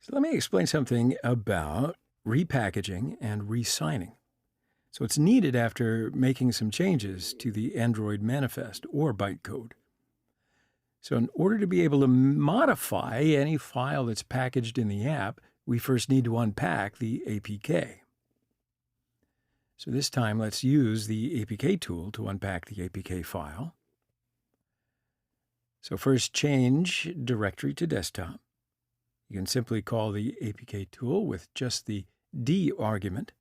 So let me explain something about repackaging and resigning. So it's needed after making some changes to the Android manifest or bytecode. So in order to be able to modify any file that's packaged in the app, we first need to unpack the APK. So this time, let's use the APK tool to unpack the APK file. So first, change directory to desktop. You can simply call the APK tool with just the D argument.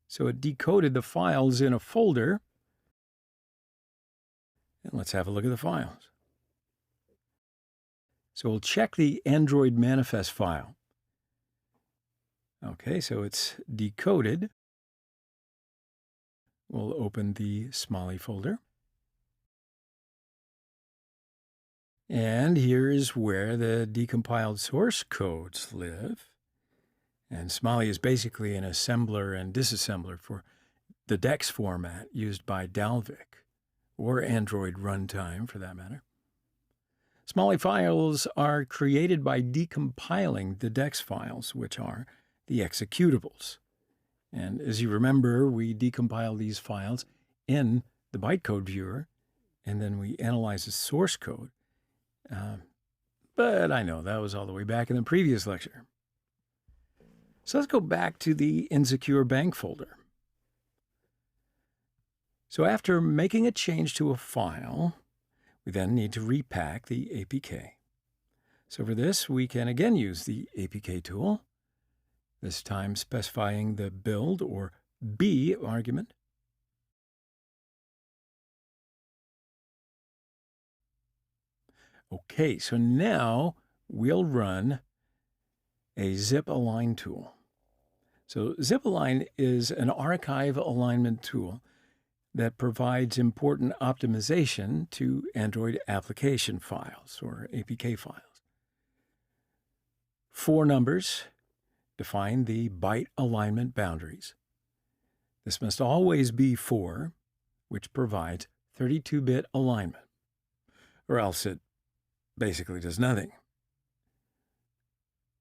So it decoded the files in a folder. And let's have a look at the files. So we'll check the Android manifest file. Okay, so it's decoded. We'll open the Smalley folder. And here is where the decompiled source codes live. And Smalley is basically an assembler and disassembler for the DEX format used by Dalvik, or Android runtime for that matter. Smalley files are created by decompiling the DEX files, which are the executables. And as you remember, we decompile these files in the bytecode viewer, and then we analyze the source code. But I know that was all the way back in the previous lecture. So let's go back to the Insecure Bank folder. So after making a change to a file, we then need to repack the APK. So for this, we can again use the APK tool, this time specifying the build or B argument. Okay, so now we'll run a zip align tool. So zip align is an archive alignment tool that provides important optimization to Android application files or APK files. 4 numbers define the byte alignment boundaries. This must always be 4, which provides 32-bit alignment, or else it basically does nothing.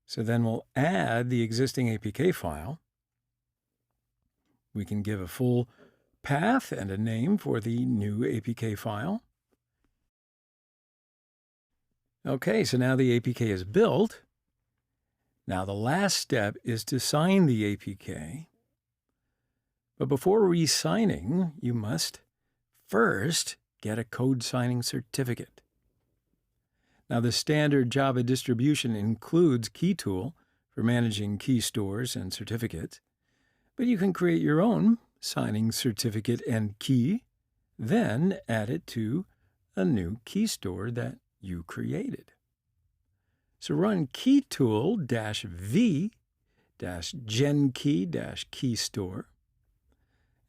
So then we'll add the existing APK file. We can give a full path and a name for the new APK file. Okay, so now the APK is built. Now the last step is to sign the APK. But before re-signing, you must first get a code signing certificate. Now, the standard Java distribution includes KeyTool for managing key stores and certificates, but you can create your own signing certificate and key, then add it to a new key store that you created. So run keytool-v-genkey-key store,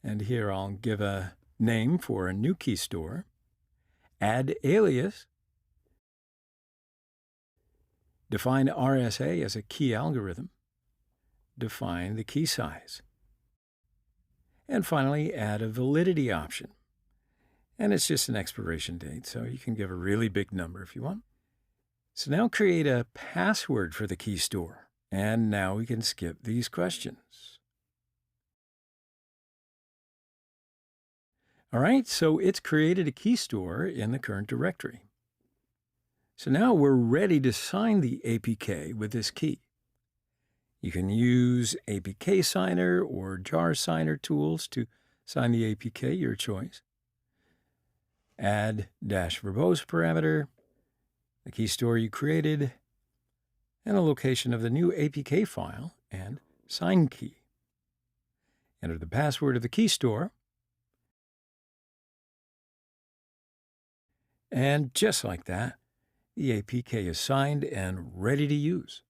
and here I'll give a name for a new key store, add alias, define RSA as a key algorithm, define the key size, and finally add a validity option. And it's just an expiration date, so you can give a really big number if you want. So now create a password for the key store, and now we can skip these questions. All right, so it's created a key store in the current directory. So now we're ready to sign the APK with this key. You can use APK Signer or Jar Signer tools to sign the APK, your choice. Add -verbose parameter, the key store you created, and the location of the new APK file and sign key. Enter the password of the key store. And just like that, the APK is signed and ready to use.